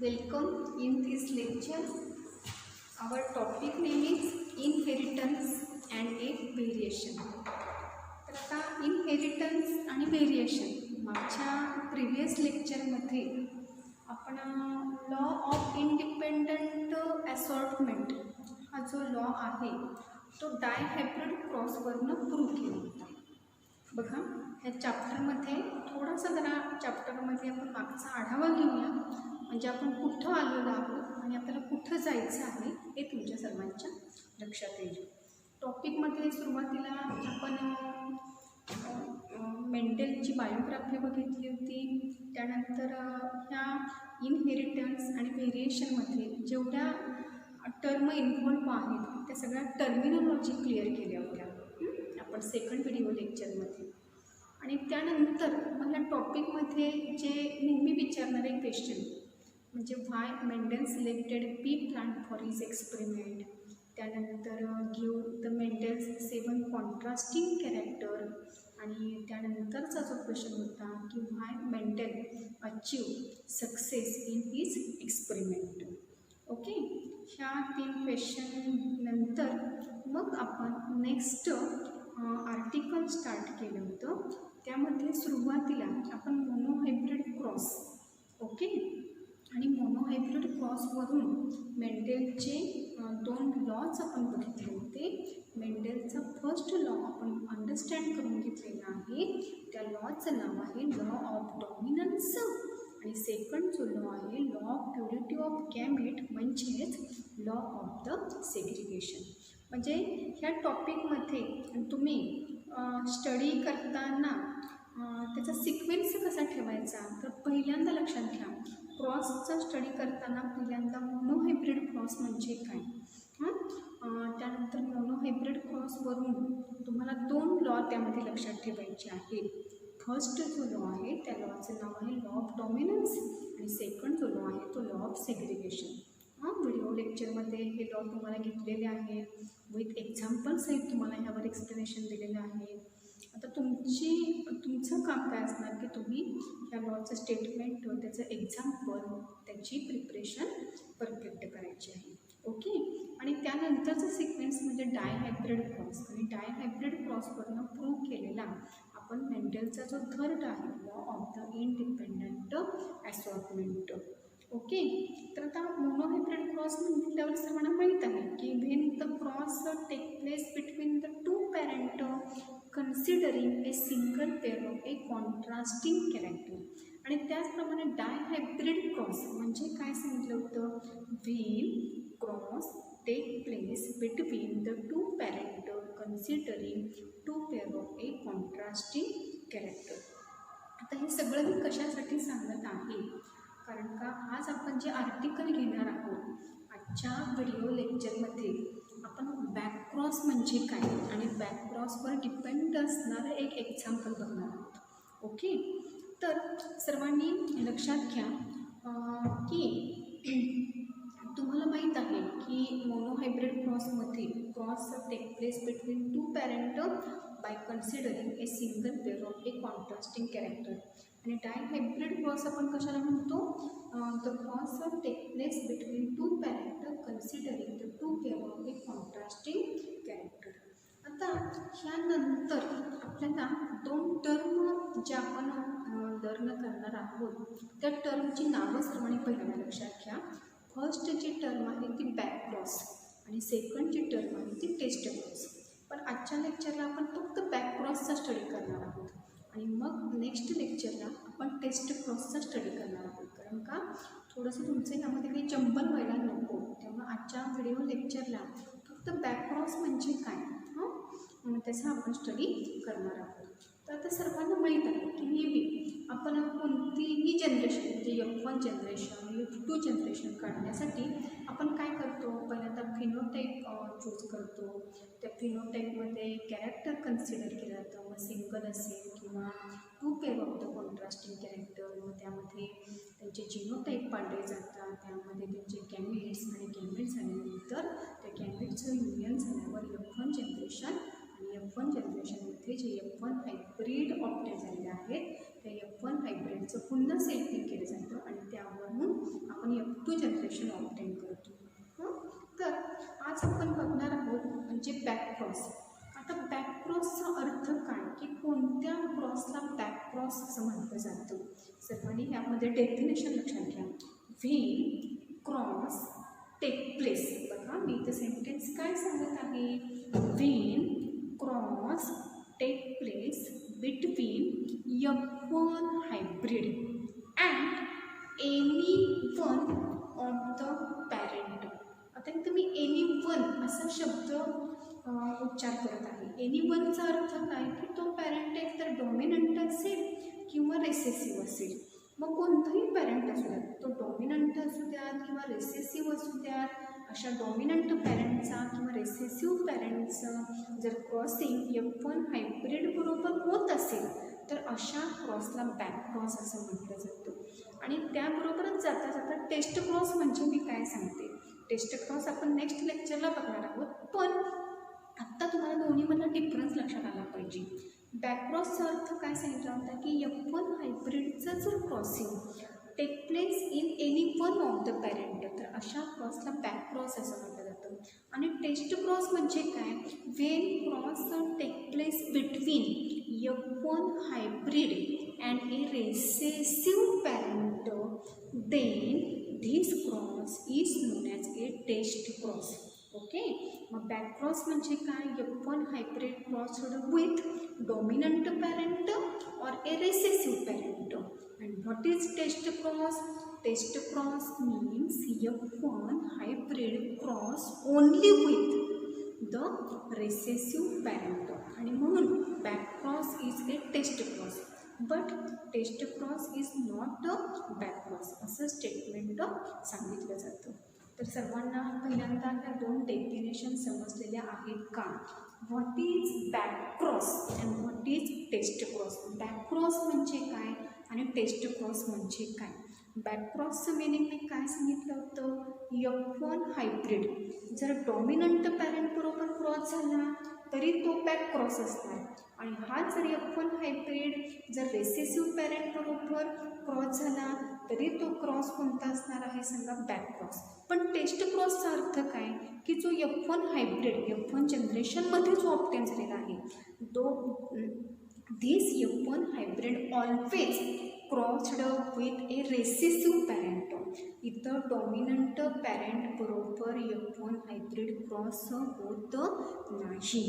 Welcome in this lecture. Our topic name is inheritance and a variation. तर आता inheritance आणि variation मागच्या previous लेक्चरमध्ये आपण लॉ ऑफ इंडिपेंडंट असॉर्टमेंट हा जो लॉ आहे तो डायहायब्रिड क्रॉसवरनं प्रूव्ह केला होता. बघा ह्या चॅप्टरमध्ये थोडासा जरा चॅप्टरमध्ये आपण मागचा आढावा घेऊया, म्हणजे आपण कुठं आलेलो आहोत आणि आपल्याला कुठं जायचं आहे हे तुमच्या सर्वांच्या लक्षात येईल. टॉपिकमध्ये सुरुवातीला आपण मेंडेलची बायोग्राफी बघितली होती. त्यानंतर ह्या इनहेरिटन्स आणि व्हेरिएशनमध्ये जेवढ्या टर्म इन्व्हॉल्व आहेत त्या सगळ्या टर्मिनॉलॉजी क्लिअर केल्या होत्या आपण सेकंड व्हिडिओ लेक्चरमध्ये. आणि त्यानंतर मग ह्या टॉपिकमध्ये जे नेहमी विचारणारे क्वेश्चन म्हणजे why Mendel selected pea plant for his experiment, त्यानंतर give the Mendel's 7 contrasting character, आणि त्यानंतरचा जो क्वेश्चन होता की why Mendel achieve success in his experiment. Okay, ह्या 3 क्वेश्चन नंतर मग आपण नेक्स्ट आर्टिकल स्टार्ट केलं होतं. त्यामध्ये सुरुवातीला आपण मोनोहायब्रिड क्रॉस, ओके, आणि मोनोहायब्रिड क्रॉसवरून मेंडेलचे 2 लॉज आपण बघितले होते. मेंडेलचा फर्स्ट लॉ आपण अंडरस्टँड करून घेतलेला आहे. त्या लॉचं नाव आहे लॉ ऑफ डॉमिनन्स, आणि सेकंड जो लॉ आहे law of purity of gamete म्हणजेच लॉ ऑफ द सेग्रिगेशन. म्हणजे ह्या टॉपिकमध्ये तुम्ही स्टडी करताना त्याचा सिक्वेन्स कसा ठेवायचा, तर पहिल्यांदा लक्षात घ्या क्रॉसचा स्टडी करताना पहिल्यांदा मोनोहायब्रिड क्रॉस म्हणजे काय, त्यानंतर मोनोहायब्रिड क्रॉसवरून तुम्हाला 2 लॉ त्यामध्ये लक्षात ठेवायचे आहेत. फर्स्ट जो लॉ आहे त्या लॉचं नाव आहे लॉ ऑफ डॉमिनन्स, आणि सेकंड जो लॉ आहे तो लॉ ऑफ सेग्रिगेशन. व्हिडिओ लेक्चरमध्ये हे लॉ तुम्हाला घेतलेले आहे, विथ एक्झाम्पल्ससहित तुम्हाला ह्यावर एक्सप्लेनेशन दिलेलं आहे. आता तुमचं काम काय असणार की तुम्ही ह्या लॉचं स्टेटमेंट, त्याचं एक्झाम्पल, त्याची प्रिपरेशन परफेक्ट करायची आहे. ओके, आणि त्यानंतरचा सिक्वेन्स म्हणजे डायहायब्रिड क्रॉस, आणि डायहायब्रिड क्रॉसवरनं प्रूव्ह केलेला आपण मेंडेलचा जो थर्ड आहे law of the independent assortment. Okay, तर आता मोनोहायब्रिड क्रॉस म्हटल्यावर सर्वांना माहीत आहे की when the cross take place between the 2 parent considering a single pair of a contrasting character. आणि त्याचप्रमाणे डायहायब्रिड क्रॉस म्हणजे काय सांगितलं होतं, when cross take place between the 2 parent considering 2 pair of a contrasting character. आता हे सगळं मी कशासाठी सांगत आहे, कारण का आज आपण जे आर्टिकल घेणार आहोत आजच्या व्हिडिओ लेक्चरमध्ये आपण बॅकक्रॉस म्हणजे काय आणि बॅकक्रॉसवर डिपेंड असणारं एक एक्झाम्पल बघणार आहोत. ओके, तर सर्वांनी लक्षात घ्या की तुम्हाला माहीत आहे की मोनोहायब्रिड क्रॉसमध्ये cross take place between 2 parent by considering a single pair of a contrasting character. आणि डायहायब्रिड क्रॉस आपण कशाला म्हणतो, the cross take place between 2 parent considering the 2 pair of a contrasting character. आता ह्यानंतर आपल्याला 2 टर्म ज्या आपण लर्न करणार आहोत त्या टर्मची नावं सर्वांनी पहिल्यांदा लक्षात घ्या. फर्स्ट जी टर्म आहे ती बॅकक्रॉस, आणि सेकंड जी टर्म आहे ती टेस्ट क्रॉस. पण आजच्या लेक्चरला आपण फक्त बॅकक्रॉसचा स्टडी करणार आहोत, आणि मग नेक्स्ट लेक्चरला आपण टेस्ट क्रॉसचा स्टडी करणार आहोत. कारण का थोडंसं तुमचं यामध्ये काही जंबल व्हायला नको, त्यामुळे आजच्या व्हिडिओ लेक्चरला फक्त बॅकक्रॉस म्हणजे काय त्याचा आपण स्टडी करणार आहोत. तर आता सर्वांना माहीत आहे की नेहमी आपण कोणतीही जनरेशन म्हणजे F1 जनरेशन, F2 जनरेशन काढण्यासाठी आपण काय करतो, पहिल्यांदा फिनोटाईप चूज करतो. त्या फिनोटाईपमध्ये कॅरेक्टर कन्सिडर केलं जातं, मग सिंगल असेल किंवा 2 pair of the contrasting character, मग त्यामध्ये त्यांचे जिनोटाईप पाडले जातात, त्यामध्ये त्यांचे गॅमेट्स, आणि गॅमेट झाल्यानंतर त्या गॅमेटचं युनियन झाल्यावर F1 जनरेशन, आणि F1 जनरेशनमध्ये जे F1 हायब्रिड ऑप्टेन झालेले आहेत त्या F1 हायब्रिडचं पुन्हा सेल्फिंग केलं जातं, आणि त्यावरून आपण जनरेशन ऑब्टेन करतो. तर आज आपण बघणार आहोत म्हणजे बॅकक्रॉस. आता बॅकक्रॉसचा अर्थ काय, की कोणत्या क्रॉसला बॅकक्रॉस असं म्हटलं जातं. सर्वांनी यामध्ये डेफिनेशन लक्षात घ्या. When cross take place. बघा मी इथं सेंटेन्स काय सांगत आहे. When cross take place between F1 hybrid and any one of the parent. आता इथं मी एनी वन असा शब्द उच्चार करत आहे. एनी वनचा अर्थ काय, की तो पॅरेंट एक तर डॉमिनंट असेल किंवा रेसेसिव्ह असेल. मग कोणताही पॅरेंट असू द्यात, तो डॉमिनंट असू द्यात किंवा रेसेसिव्ह असू द्यात, अशा डॉमिनंट पॅरेंटचा किंवा रेसेसिव्ह पॅरेंटचं जर क्रॉसिंग F1 हायब्रिड बरोबर होत असेल तर अशा क्रॉसला बॅकक्रॉस असं म्हटलं जातं. आणि त्याबरोबरच जाता जाता टेस्ट क्रॉस म्हणजे मी काय सांगते. टेस्ट क्रॉस आपण नेक्स्ट लेक्चरला बघणार आहोत, पण आत्ता तुम्हाला दोन्हीमधला डिफरन्स लक्षात आला पाहिजे. बॅकक्रॉसचा अर्थ काय सांगितला होता, की F1 हायब्रिडचं जर crossing take place in any one of the parent तर अशा क्रॉसला बॅकक्रॉस असं म्हटलं जातं. आणि टेस्ट क्रॉस म्हणजे काय, when cross take place between F1 hybrid and a recessive parent, then this cross is known as a test cross. Okay, मग back cross म्हणजे काय, F1 hybrid crossed with dominant parent or a recessive parent. and what is test cross? Test cross means F1 hybrid cross only with the recessive parent. आणि म्हणून back cross is a test cross, but test cross is not a back cross असं statement सांगितलं जातं. तर सर्वांना पहिल्यांदा ह्या दोन डेफिनेशन समजलेल्या आहेत का. What is back cross and what is test cross. Back cross म्हणजे काय आणि टेस्ट क्रॉस म्हणजे काय. बॅक क्रॉसचं मिनिंग मी काय सांगितलं होतं, F1 हायब्रिड जर डॉमिनंट पॅरेंट बरोबर क्रॉस झाला तरी तो बॅक क्रॉस असणार. आणि हा जर F1 हायब्रिड जर रेसेसिव्ह पॅरेंट बरोबर क्रॉस झाला तरी तो क्रॉस कोणता असणार आहे सांगा, बॅक क्रॉस. पण टेस्ट क्रॉसचा अर्थ काय, की जो F1 हायब्रिड F1 जनरेशनमध्ये जो ऑब्टेन झालेला आहे this F1 hybrid always crossed with a recessive parent. इथं डॉमिनंट पॅरेंट बरोबर F1 हायब्रिड क्रॉस होत नाही.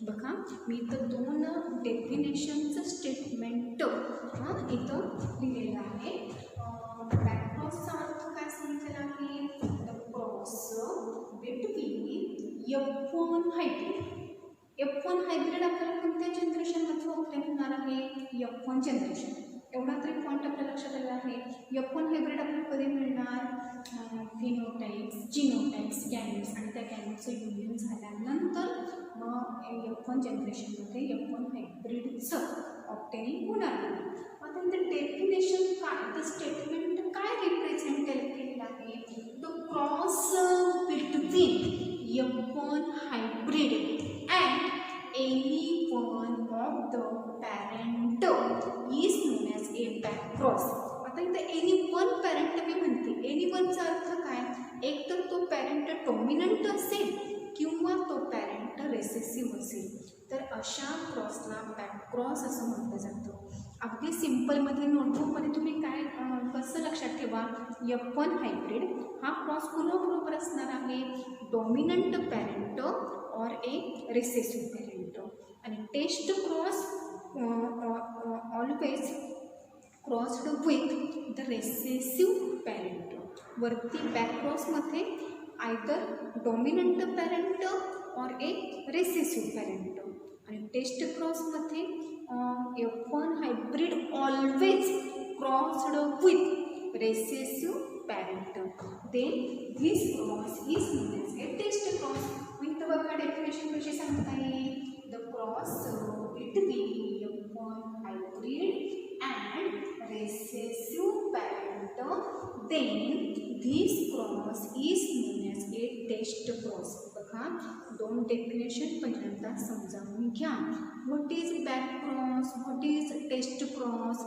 बघा मी इथं दोन डेफिनेशनचं स्टेटमेंट इथं लिहिलेलं आहे. बॅक क्रॉसचा अर्थ काय सांगितलेला आहे, the cross between F1 hybrid. F1 hybrid आपल्याला कोणत्या जनरेशनमध्ये ऑब्टेन होणार आहे, F1 जनरेशन. एवढा तरी पॉईंट आपल्या लक्षात आला आहे. F1 हायब्रिड आपल्याला कधी मिळणार, फिनोटाइप्स, जिनोटाइप्स, गॅमेट्स आणि त्या गॅमेट्सचं युनियन झाल्यानंतर मग F1 जनरेशनमध्ये F1 हायब्रिडचं ऑब्टेनिंग होणार आहे. आता इथं डेफिनेशन काय, द स्टेटमेंट काय रिप्रेझेंट केलेलं आहे, the cross between F1 hybrid and any one of the parent is known as a back cross. आता इथं एनी वन पॅरेंट मी म्हणते. एनी वनचा अर्थ काय, एक तर तो पॅरेंट डॉमिनंट असेल किंवा तो पॅरेंट रेसेसिव्ह असेल तर अशा क्रॉसला बॅक क्रॉस असं म्हटलं जातं. अगदी सिम्पलमध्ये नोटबुकमध्ये तुम्ही काय कसं लक्षात ठेवा, F1 हायब्रिड हा क्रॉस कोणाबरोबर असणार आहे, dominant parent or a recessive parent. आणि test cross always crossed with the recessive parent. वरती बॅक क्रॉसमध्ये either dominant parent or a recessive parent. आणि टेस्ट क्रॉसमध्ये F1 hybrid always crossed with recessive parent. Then this cross is known as a test cross. इथं बघा definition कशी सांगता येईल, the cross between F1 hybrid and recessive parent, then this cross is known as a test cross. बघा दोन definition पहिल्यांदा समजावून घ्या. What is back cross, what is test cross.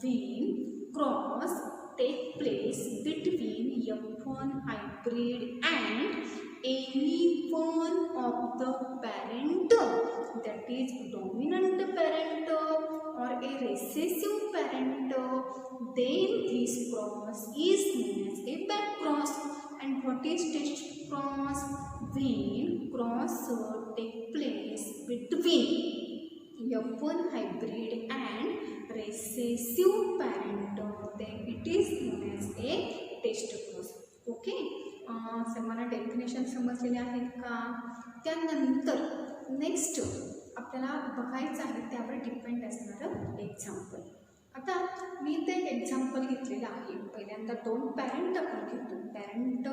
When cross take place between F1 hybrid and any one of the parent, that is dominant parent or a recessive parent, then this cross is known as a back cross. And what is test cross? When cross take place between F1 hybrid and recessive parent, then it is known as a test cross. Okay, मला definition समजलेले आहेत का? त्यानंतर next आपल्याला बघायचं आहे त्यावर depend असणारं एक्झाम्पल. आता मी ते एक्झाम्पल घेतलेलं आहे. पहिल्यांदा 2 पॅरेंट आपण घेतो. पॅरेंट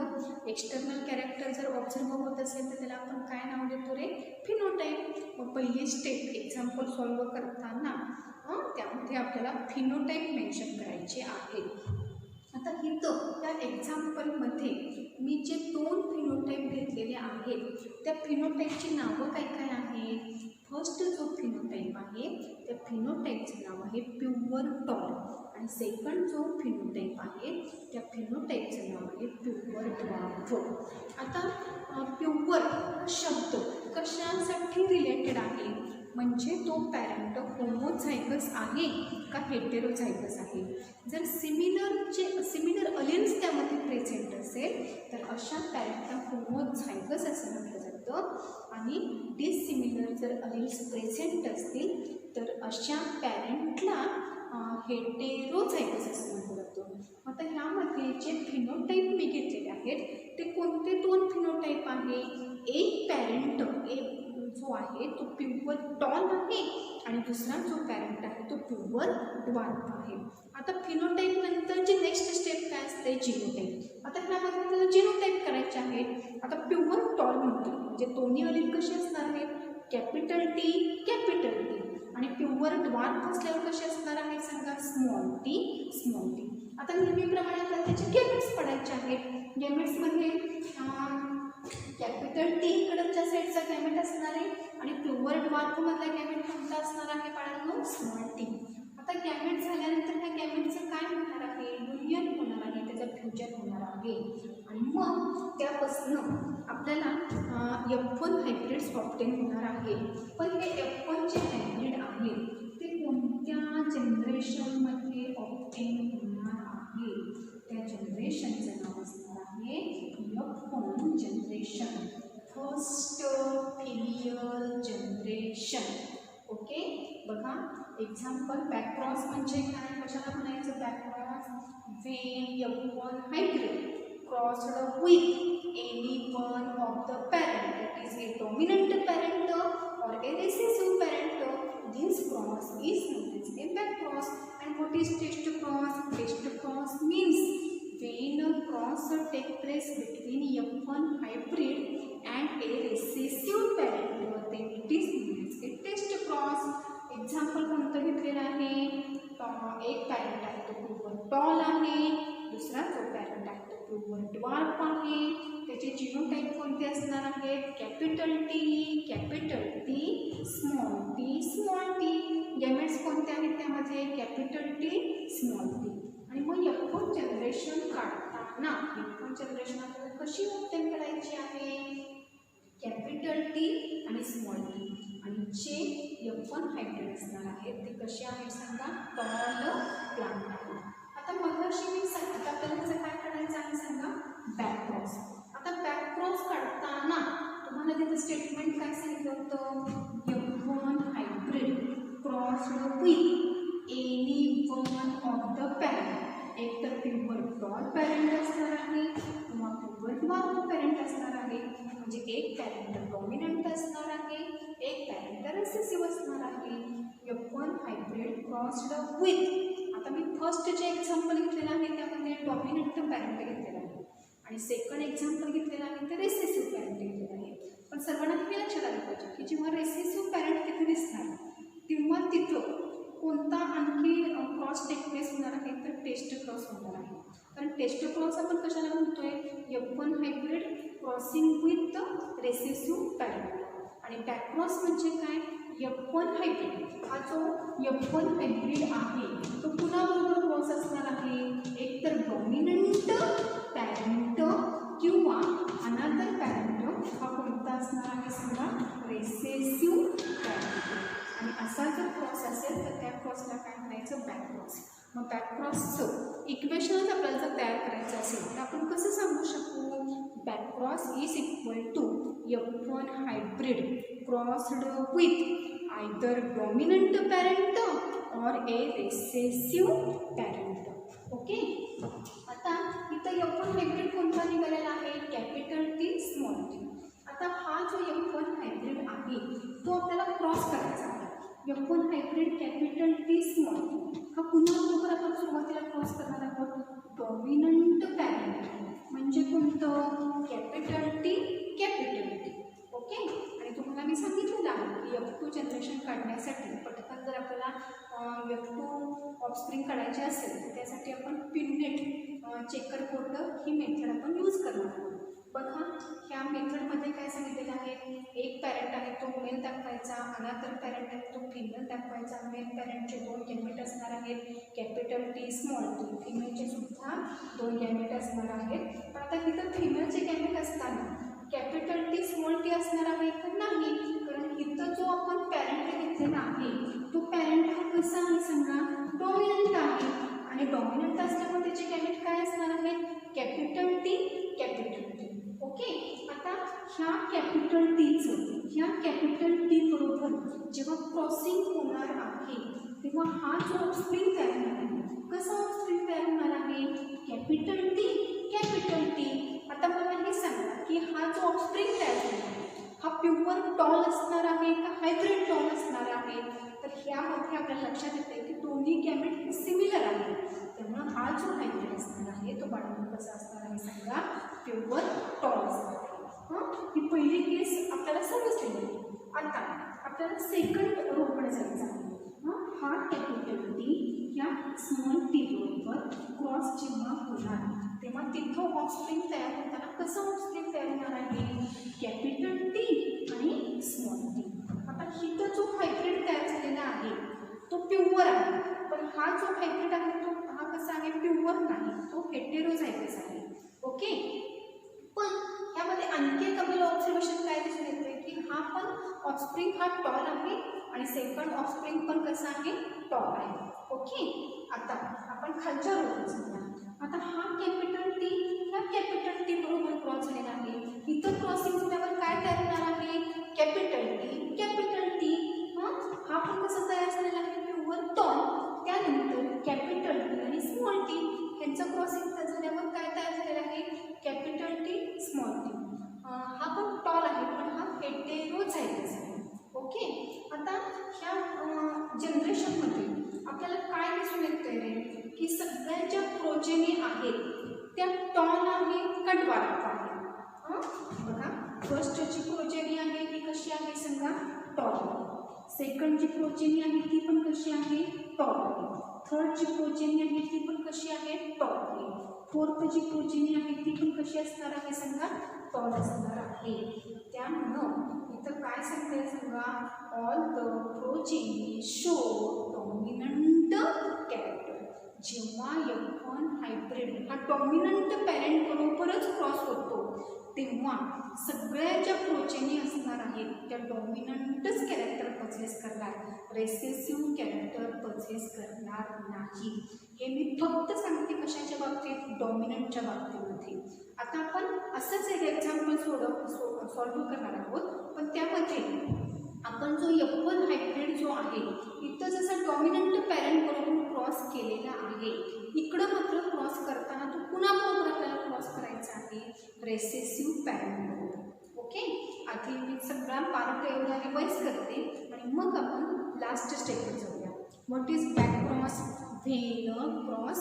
एक्सटर्नल कॅरेक्टर जर ऑब्झर्व होत असेल तर त्याला आपण काय नाव देतो रे? फिनोटाईप. मग पहिली स्टेप एक्झाम्पल सॉल्व करताना त्यामध्ये आपल्याला फिनोटाईप मेन्शन करायचे आहे. आता इथं त्या एक्झाम्पलमध्ये मी जे 2 फिनोटाईप घेतलेले आहेत त्या फिनोटाईपची नावं काय काय आहेत? फर्स्ट जो फिनोटाईप आहे त्या फिनोटाईपचं नाव आहे प्युअर टॉल आणि सेकंड जो फिनोटाईप आहे त्या फिनोटाईपचं नाव आहे प्युअर ड्वार्फ. आता प्युअर शब्द कशासाठी रिलेटेड आहे? म्हणजे तो पॅरेंट होमोझायगस आहे का हेटेरोझायगस आहे. जर सिमिलर अलियन्स त्यामध्ये प्रेझेंट असेल तर अशा पॅरेंटला होमोझायगस असं म्हटलं जातं आणि डिसिमिलर जर अलियन्स प्रेझेंट असतील तर अशा पॅरेंटला हेटेरोझायगस असं म्हटलं जातं. आता ह्यामध्ये जे फिनोटाईप मी घेतलेले आहेत ते कोणते 2 फिनोटाईप आहे? एक पॅरेंट जो आहे तो प्युअर टॉल आहे आणि दुसरा जो पॅरेंट आहे तो प्युअर ड्वार्फ आहे. आता फिनोटाईप नंतर जी नेक्स्ट स्टेप काय असते? जिनोटाईप. आता ह्यामध्ये आपल्याला जिनोटाईप करायचे आहे. आता प्युअर टॉल म्हणतो म्हणजे दोन्ही अलील कसे असणार आहेत? Capital T capital T. आणि प्युअर ड्वार्फ असल्यावर कसे असणार आहेत सांगा? Small T small T. आता नेहमीप्रमाणे आपल्याला त्याचे गॅमेट्स पडायचे आहेत. गॅमेट्समध्ये कॅपिटल टी इकडच्या साईडचा गॅमेट असणार आहे आणि प्युअर ड्वार्फमधला गॅमेट कोणता असणार आहे बाळांनो? Small T. आता गॅमेट झाल्यानंतर ह्या गॅमेटचं काय होणार आहे? युनियन होणार आहे, त्याचं फ्युजन होणार आहे आणि मग त्यापासून आपल्याला F1 हायब्रिड्स ऑब्टेन होणार आहे. पण हे F1 जे हायब्रिड आहे ते कोणत्या जनरेशनमध्ये ऑब्टेन होणार आहे? त्या जनरेशनचं नाव असणार आहे F1 generation, first filial generation. Okay, बघा एक्झाम्पल बॅकक्रॉस म्हणजे काय? कशाला म्हणायचं backcross? When F1 hybrid crossed with any one of the parent, that is a dominant parent or a recessive parent, this cross is known as a back cross. And what is test cross? Test cross means when a cross take place between F1 hybrid and a recessive parent, then it is known as a test cross. Example कोणतं घेतलेलं आहे? एक parent आहे तो pure tall आहे, दुसरा जो parent आहे तो प्युअर ड्वार्फ आहे. त्याचे जिनोटाईप कोणते असणार आहेत? Capital T small T. Gametes कोणते आहेत त्यामध्ये? Capital T small T. आणि मग F1 जनरेशन काढताना F1 जनरेशन आपल्याला कशी ऑब्टेन करायची आहे? कॅपिटल टी आणि स्मॉल टी. आणि जे F1 हायब्रिड असणार आहेत ते कसे आहेत सांगा? टॉल प्लांट आहे. आता मगाशी मी आता आपल्याला त्याचं काय करायचं आहे सांगा? Back cross. आता बॅक क्रॉस काढताना तुम्हाला तिथं स्टेटमेंट काय सांगितलं होतं? F1 hybrid crossed with any one of the parent. एक तर प्युअर टॉल पॅरेंट असणार आहे किंवा प्युअर ड्वार्फ पॅरेंट असणार आहे. म्हणजे एक पॅरेंट डॉमिनंट असणार आहे, एक पॅरेंट रिसेसिव्ह असणार आहे. F1 hybrid crossed with. आता मी फर्स्ट जे एक्झाम्पल घेतलेलं आहे त्यामध्ये डॉमिनंट पॅरेंट घेतलेलं आहे आणि सेकंड एक्झाम्पल घेतलेलं आहे ते रेसेसिव्ह पॅरेंट घेतलेलं आहे. पण सर्वांना हे लक्षात आलं पाहिजे की जेव्हा रेसेसिव्ह पॅरेंट तिथे दिसणार तेव्हा तिथं कोणता आणखी क्रॉस टेक प्लेस होणार आहे? तर टेस्ट क्रॉस होणार आहे. कारण टेस्ट क्रॉस आपण कशाला म्हणतोय? F1 hybrid crossing with recessive parent. आणि बॅक क्रॉस म्हणजे काय? F1 हायब्रिड हा जो F1 हायब्रिड आहे तो कुणाबरोबर क्रॉस असणार आहे? एक तर डॉमिनंट पॅरेंट आपण कसं सांगू शकू? Backcross is equal to F1 hybrid crossed with either dominant parent or a recessive parent. Okay. आता इथं F1 हायब्रिड कोणता निघालेला आहे? Capital T small T. आता हा जो F1 हायब्रिड आहे तो आपल्याला क्रॉस करायचा आहे. F1 hybrid capital T small T हा कुणाबरोबर आपण सुरुवातीला क्रॉस करणार आहोत? डॉमिनंट पॅरेंट म्हणजे कोणतं? Capital T capital T. Okay. आणि तुम्हाला मी सांगितलेलं आहे की F2 जनरेशन काढण्यासाठी पटकन जर आपल्याला F2 ऑफस्प्रिंग काढायचे असेल तर त्यासाठी आपण पिननेट चेकर कोड ही मेथड आपण यूज करणार आहोत. बघा ह्या मेथडमध्ये काय सांगितलेलं आहे? एक पॅरेंट आहे तो मेल दाखवायचा, अनादर पॅरेंट आहे तो फिमेल दाखवायचा. मेल पॅरेंटचे 2 गॅमेट असणार आहेत, कॅपिटल टी स्मॉल टी. फिमेलचे सुद्धा 2 गॅमेट असणार आहेत. पण आता इथं फिमेलचे गॅमेट असताना कॅपिटल टी स्मॉल टी असणार आहे तर नाही, कारण इथं जो आपण पॅरेंट घेतलेला आहे तो पॅरेंट हा कसा आहे सांगा? डॉमिनंट आहे. आणि डॉमिनंट असल्यामुळे त्याचे गॅमेट काय असणार आहेत? Capital T capital T. Okay. आता ह्या कॅपिटल टी बरोबर जेव्हा क्रॉसिंग होणार आहे तेव्हा हा जो ऑफस्प्रिंग तयार होणार आहे, कसा ऑफस्प्रिंग तयार होणार आहे? Capital T capital T. आता मला हे सांगा की हा जो ऑफस्प्रिंग तयार होणार आहे हा प्युअर टॉल असणार आहे का हायब्रिड टॉल असणार आहे? तर ह्यामध्ये आपल्याला लक्षात येते की दोन्ही गॅमेट सिमिलर आहे. त्यामुळे हा जो हायब्रिड असणार आहे तो बाळांनो कसा असणार आहे सांगा? प्युअर टॉल असणार आहे. ही पहिली केस आपल्याला समजलेली आहे. आता आपल्याला सेकंड रोकडे जायचं आहे. हा कॅपिटल टी या स्मॉल टी बरोबर क्रॉस जेव्हा होणार तेव्हा तिथं ऑफस्प्रिंग तयार होताना कसं ऑफस्प्रिंग तयार होणार आहे? कॅपिटल टी आणि स्मॉल टी. आता इथं जो हायब्रिड तयार झालेला आहे तो प्युअर आहे, पण हा जो हायब्रिड आहे तो हा कसा आहे? प्युअर नाही, तो हेटेरोझायगस आहे. ओके. पण ह्यामध्ये आणखी एक आपल्याला ऑब्झर्वेशन काय दिसून येते की हा पण ऑफस्प्रिंग हा टॉल आहे आणि सेकंड ऑफस्प्रिंग पण कसा आहे? टॉल आहे. ओके. आता आपण खालच्या रोकडे जाऊया. आता हा कॅपिटल टी ह्या कॅपिटल टी बरोबर क्रॉस झालेला आहे. इथं क्रॉसिंग झाल्यावर काय तयार होणार आहे? Capital T capital T. हा पण कसा तयार झालेला आहे? Pure tall. त्यानंतर कॅपिटल टी आणि स्मॉल टी ह्यांचं क्रॉसिंग झाल्यावर काय तयार झालेलं आहे? Capital T small T. हा पण टॉल आहे पण हा हेटेरोझायगस आहे. ओके. आता ह्या जनरेशनमध्ये आपल्याला काय दिसून येतंय रे की सगळ्या ज्या प्रोजेनी आहेत त्या टॉल आहे का ड्वार्फ आहे? बघा फर्स्टची प्रोजेनी आहे ती कशी आहे सांगा? टॉल. सेकंड जी प्रोजेनी आहे ती पण कशी आहे? टॉल आहे. थर्ड जी प्रोजेनी आहे ती पण कशी आहे? टॉल आहे. फोर्थ जी प्रोजेनी आहे ती पण कशी असणार आहे सांगा? टॉल असणार आहे. त्यामुळं इथं काय सांगताय सांगा? All the progeny show dominant character. जेव्हा F1 हायब्रिड हा डॉमिनंट पॅरेंट बरोबरच क्रॉस होतो तेव्हा सगळ्या ज्या प्रोजेनी असणार आहेत त्या डॉमिनंटच कॅरेक्टर पजेस करणार, रेसेसिव्ह कॅरेक्टर पजेस करणार नाही. हे मी फक्त सांगते कशाच्या बाबतीत? डॉमिनंटच्या बाबतीमध्ये. आता आपण असंच एक एक्झाम्पल सॉल्व्ह करणार आहोत, पण त्यामध्ये आपण जो F1 हायब्रिड जो आहे इथं जसं डॉमिनंट पॅरेंट बरोबर क्रॉस केलेला आहे, इकडं मात्र क्रॉस करताना तो कुणाबरोबर आपल्याला क्रॉस करायचा आहे? रेसेसिव्ह पॅरेंट बरोबर. ओके. आधी मी सगळा पार्ट एवढा रिवाइज करते आणि मग आपण लास्ट स्टेपवर जाऊया. What is back cross? When cross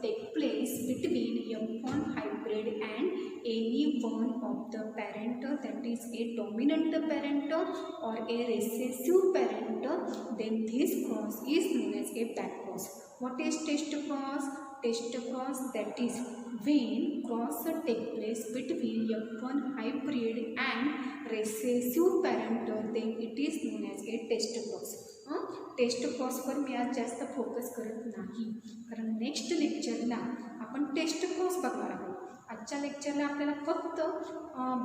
take place between F1 hybrid and any one of the parent, that is a dominant parent or a recessive parent, then this cross is known as a back cross. What is test cross? Test cross, that is when cross take place between F1 hybrid and recessive parent, then it is known as a test cross. Test क्रॉसवर मी आज जास्त focus करत नाही, कारण next लेक्चरला आपण taste cross बघणार आहोत. आजच्या लेक्चरला आपल्याला फक्त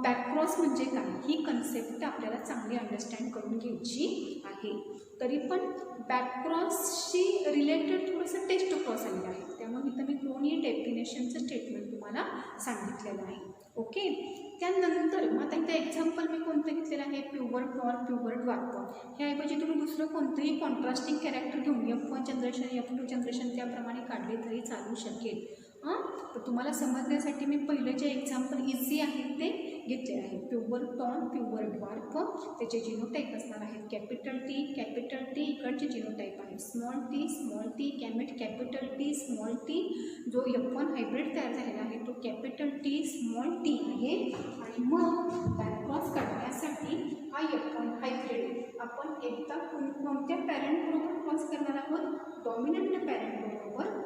बॅकक्रॉस म्हणजे काय ही कन्सेप्ट आपल्याला चांगली अंडरस्टँड करून घ्यायची आहे. तरी पण बॅकक्रॉसशी रिलेटेड थोडंसं टेस्ट क्रॉस आलेलं आहे, त्यामुळे इथं मी दोन्ही डेफिनेशनचं स्टेटमेंट तुम्हाला तुम्हाला सांगितलेलं आहे. ओके. त्यानंतर मग आता इथं एक्झाम्पल मी कोणतं घेतलेलं आहे, प्युअर टॉल, प्युअर ड्वार्फ. ह्याऐवजी तुम्ही दुसरं कोणतंही कॉन्ट्रास्टिंग कॅरेक्टर घेऊन F1 जनरेशन F2 जनरेशन त्याप्रमाणे काढले तरी चालू शकेल. तर तुम्हाला समजण्यासाठी मी पहिलं जे एक्झाम्पल इझी आहेत ते घेतले आहे. प्युअर टॉल, प्युअर ड्वार्फ, त्याचे जिनोटाईप असणार आहेत कॅपिटल टी, इकडचे जिनोटाईप आहे small T, gamete capital T, small T. जो F1 हायब्रिड तयार झालेला आहे तो कॅपिटल टी, स्मॉल टी आहे. आणि मग बॅकक्रॉस काढण्यासाठी हा F1 हायब्रिड आपण एकदा कोणत्या पॅरेंटबरोबर क्रॉस करणार आहोत, डॉमिनंट पॅरेंटबरोबर.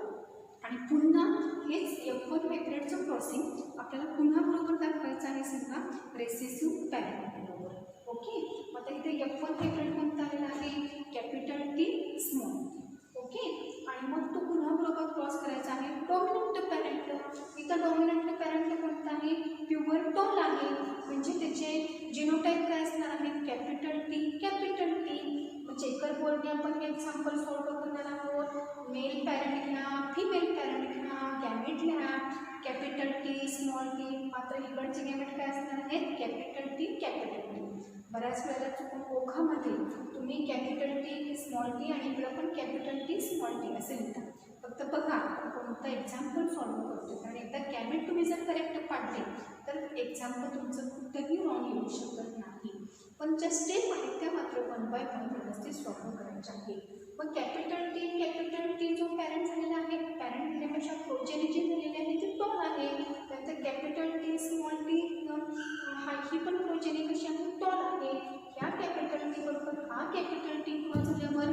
आणि पुन्हा हेच F1 हायब्रिडचं क्रॉसिंग आपल्याला पुन्हा बरोबर दाखवायचं आहे समजा रेसेसिव्ह पॅरेंटबरोबर. ओके. आता इथे F1 हायब्रिड कोणता आलेला आहे, capital T, small T. Okay. आणि मग तो पुन्हा बरोबर क्रॉस करायचा आहे डॉमिनंट पॅरेंट. इथं डॉमिनंट पॅरेंट कोणता आहे, प्युअर टॉल आहे. म्हणजे त्याचे जिनोटाईप काय असणार आहेत, कॅपिटल टी. चेकर बोर्डने आपण हे एक्झाम्पल सॉल्व्ह करणार आहोत. मेल पॅरेंट घ्या, फिमेल पॅरेंट घ्या, गॅमेट लिहा, कॅपिटल टी, स्मॉल टी. मात्र इकडचे गॅमेट काय असणार आहेत, कॅपिटल टी. बऱ्याच वेळेला चुकून ओघामध्ये तुम्ही कॅपिटल टी, स्मॉल टी आणि इकडं पण कॅपिटल टी, स्मॉल टी असं लिहिता. फक्त बघा कोणतं एक्झाम्पल सॉल्व्ह करतो. कारण एकदा गॅमेट तुम्ही जर करेक्ट पाडले तर एक्झाम्पल तुमचं कुठंही रॉंग येऊ शकत नाही. पण ज्या स्टेप आहेत त्या मात्र 1 बाय 1 व्यवस्थित सॉल्व्ह करायच्या आहे. मग कॅपिटल टी जो पॅरेंट झालेला आहे, पॅरेंट झाल्यापेक्षा प्रोजेनी जी झालेली आहे ती टॉल आहे. त्यानंतर कॅपिटल टी, स्मॉल टी ही पण प्रोजेनी कशी आहे, टॉल आहे. ह्या कॅपिटल टी बरोबर हा कॅपिटल टी क्रॉस झाल्यावर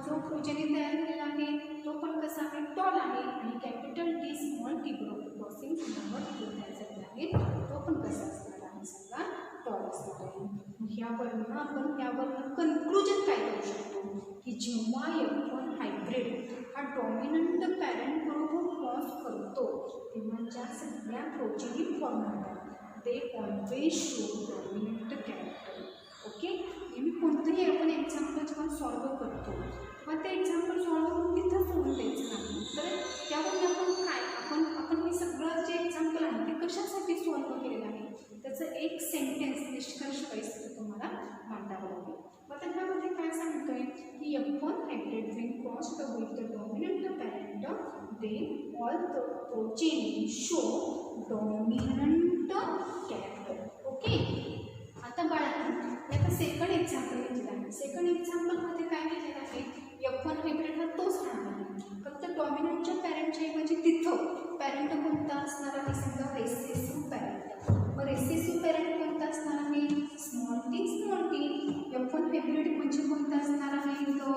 जो प्रोजेनी तयार झालेला आहे तो पण कसा आहे, टॉल आहे. आणि कॅपिटल टी, स्मॉल टी बरोबर क्रॉसिंग झाल्यावर जो तयार झालेला आहे तो पण कसा असणार आहे, सगळा टॉल असणार आहे. ह्यावरनं आपण कन्क्लुजन काय करू शकतो की जेव्हा F1 हायब्रिड हा डॉमिनंट पॅरेंट बरोबर क्रॉस करतो तेव्हा ज्या सगळ्या प्रोजेनी फॉर्म होतात ते always show dominant character. Okay. नेहमी कोणतंही आपण एक्झाम्पल जेव्हा सॉल्व्ह करतो मग ते एक्झाम्पल सॉल्व्ह करून तिथं सोडून द्यायचं नाही. तर त्यावरून आपण हे सगळं जे एक्झाम्पल आहे ते कशासाठी सॉल्व्ह केलेलं आहे त्याचं एक सेंटेन्स निष्कर्ष परिस्थिती तुम्हाला मांडावं लागेल. मग त्यामध्ये काय सांगतोय की F1 hybrid when crossed with the dominant parent then all the progeny show dominant character. Okay. आता बाळांनो आता सेकंड एक्झाम्पल घेतलेलं आहे. सेकंड एक्झाम्पलमध्ये काय घेतलेलं आहे, F1 हायब्रिड हा तोच राहणार आहे. फक्त डॉमिनंटच्या पॅरेंटच्या ऐवजी तिथं पॅरेंट कोणता असणार आहे, समजा रेसेसिव्ह पॅरेंट. मग रेसेसिव्ह पॅरेंट कोणता असणार आहे, स्मॉल टी. F1 हायब्रिड म्हणजे कोणता असणार आहे, तो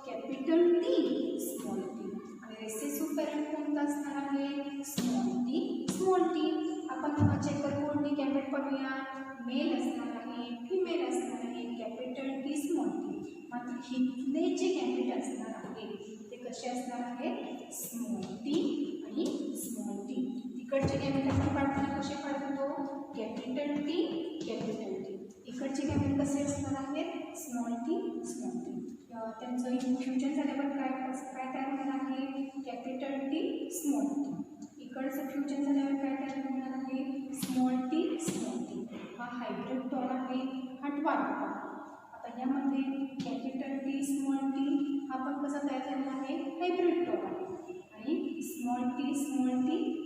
कॅपिटल टी, स्मॉल टी. आणि रेसेसिव्ह पॅरेंट कोणता असणार आहे, स्मॉल टी. आपण चेकर बोर्डने गॅमेट पाहूया. मेल असणार आहे, फिमेल असणार आहे, कॅपिटल टी, स्मॉल टी. मात्र हिथले जे गॅमेट असणार आहे ते कसे असणार आहेत, स्मॉल टी आणि स्मॉल टी. इकडचे गॅमेट आपण पाडताना कसे पाडतो, कॅपिटल टी. इकडचे गॅमेट कसे असणार आहेत, स्मॉल टी. त्यांचं इन्फ्युजन झाल्यावर काय तयार होणार आहे, कॅपिटल टी, स्मॉल टी. इकडचं फ्युजन झाल्यावर काय तयार होणार आहे, स्मॉल टी. हा हायब्रिड टॉल आहे, हा ड्वार्फ आहे. आता यामध्ये कॅपिटल टी, स्मॉल टी हा पण कसा तयार झालेला आहे, हायब्रिड टॉल आहे. आणि स्मॉल टी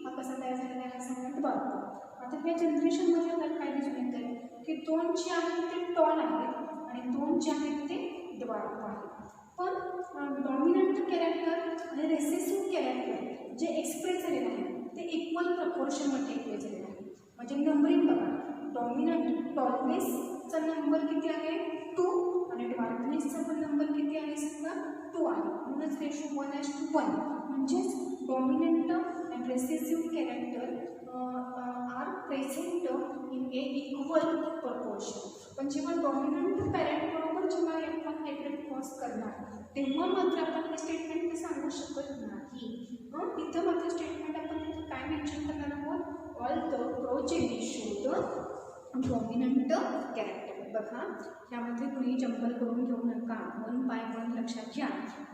हा कसा तयार झालेला आहे, सगळ्यात ड्वार्फ. आता ह्या जनरेशनमध्ये आपल्याला काय दिसून येतं की 2 जे आहेत ते टॉल आहेत आणि 2 जे आहेत ते ड्वार्फ आहेत. पण डॉमिनंट कॅरेक्टर आणि रेसेसिव्ह कॅरेक्टर जे एक्सप्रेस झालेलं आहे ते इक्वल प्रपोर्शनमध्ये एक्सप्रेस झालेलं आहे. म्हणजे नंबरिंग बघा, डॉमिनंट टॉलनेसचा नंबर किती आहे, 2. आणि ड्वार्फनेसचा पण नंबर किती आहे, समजा 2 आहे. म्हणूनच रेशो 1:1. म्हणजेच dominant and recessive character are present in a equal proportion. पण जेव्हा डॉमिनंट पॅरेंट बरोबर जेव्हा F1 हायब्रिड क्रॉस करणार तेव्हा मात्र आपण हे स्टेटमेंट सांगू शकत नाही. इथं मात्र स्टेटमेंट आपण तिथं काय मेन्शन करणार आहोत, all the progeny show the dominant character. बघा, यामध्ये कुणी जंबल करून घेऊ नका, 1 बाय 1 लक्षात घ्या.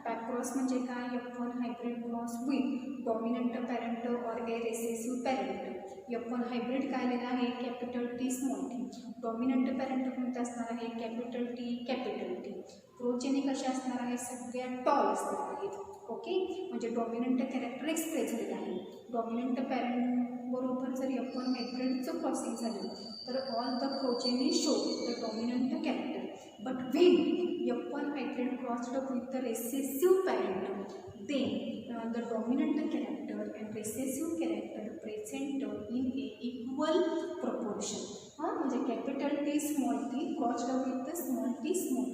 बॅक क्रॉस म्हणजे काय? F1 hybrid cross with dominant parent or a recessive parent. F1 hybrid काय आलेला आहे? Capital T small T. Dominant parent कोणते असणार आहे? Capital T capital T. Progeny कशा असणार आहे? सगळ्यात टॉल असणार आहेत. ओके, म्हणजे डॉमिनंट कॅरेक्टर एक्सप्रेस झालेलं आहे. डॉमिनंट पॅरेंट बरोबर जर F1 हायब्रिडचं क्रॉसिंग झालं तर all the progeny show the dominant character. But when F1 hybrid crossed with the recessive parent, then the dominant character and recessive character present in a equal proportion. म्हणजे capital T small T crossed with small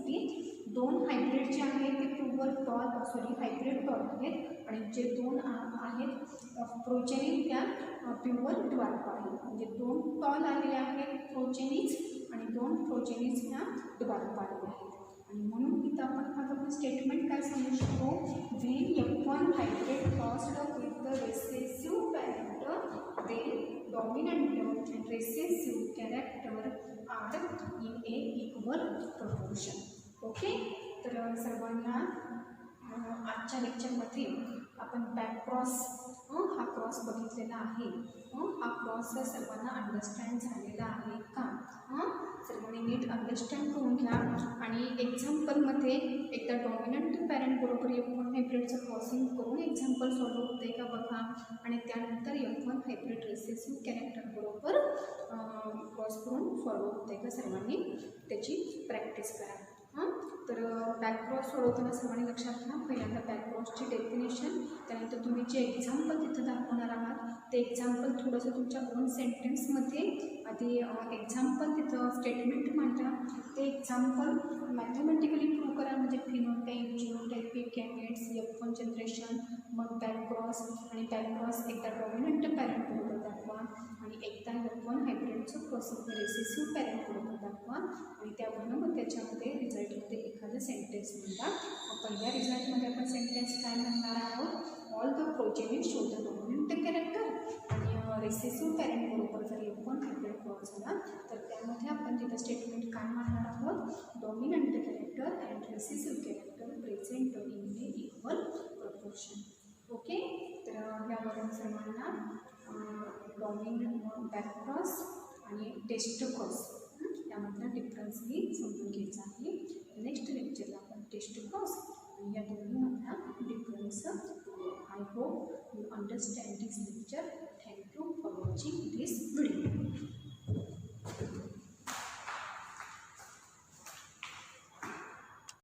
T. दोन hybrid जे आहेत ते pure tall hybrid tall आहेत आणि जे दोन आहेत प्रोजेनी त्या प्युअर ड्वार्फ आहेत. म्हणजे दोन टॉल आलेले आहेत प्रोजेनीज आणि दोन प्रोजेनीज ह्या ड्वार्फ आलेल्या आहेत. आणि म्हणून इथं आपण स्टेटमेंट काय सांगू शकतो? When F1 hybrid crossed with the recessive parent, then dominant and recessive character are in a equal proportion. Okay, तर सर्वांना आजच्या लेक्चरमध्ये आपण बॅक क्रॉस हा क्रॉस बघितलेला आहे. हा क्रॉस सर्वांना अंडरस्टँड झालेला आहे का? सर्वांनी नीट अंडरस्टँड करून घ्या. आणि एक्झाम्पलमध्ये एकदा डॉमिनंट पॅरेंट बरोबर F1 हायब्रिडचं क्रॉसिंग करून एक्झाम्पल सॉल्व होते का बघा. आणि त्यानंतर F1 हायब्रिड रिसेसिव्ह कॅरेक्टर बरोबर क्रॉस करून सॉल्व होते का सर्वांनी त्याची प्रॅक्टिस करा. तर बॅक क्रॉस सोडवताना सर्वांनी लक्षात घ्या, पहिल्यांदा बॅक क्रॉसची डेफिनेशन, त्यानंतर तुम्ही जे एक्झाम्पल तिथं दाखवणार आहात ते एक्झाम्पल थोडंसं तुमच्या ओन सेंटेन्समध्ये आधी एक्झाम्पल तिथं स्टेटमेंट मांडा. ते एक्झाम्पल मॅथमॅटिकली प्रूव्ह करा. म्हणजे फिनोटाईप, जिनोटाईपिक गॅमेट्स, F1 जनरेशन, मग बॅक क्रॉस आणि बॅक क्रॉस एकदा डॉमिनंट पॅरेंट बरोबर दाखवा आणि एकदा F1 हायब्रिडचं क्रॉसिंग रिसेसिव्ह पॅरेंट बरोबर दाखवा आणि त्यावरून मग त्याच्यामध्ये रिझल्टमध्ये एखादं सेंटेन्स म्हणता. पहिल्या रिझल्टमध्ये आपण सेंटेन्स काय म्हणणार आहोत? All the progeny show the dominant character आणि रिसेसिव्ह पॅरेंट बरोबर जर F1 हायब्रिड क्रॉस झाला तर त्यामध्ये आपण तिथं स्टेटमेंट काय म्हणणार आहोत? Dominant character and recessive character present in a equal proportion. Okay, तर यावरून सर्वांना बॅक क्रॉस आणि टेस्ट क्रॉस यामधला डिफरन्सही समजून घ्यायचा आहे. नेक्स्ट लेक्चरला आपण टेस्ट क्रॉस आणि या दोन्हीमधला difference. I hope you understand this lecture.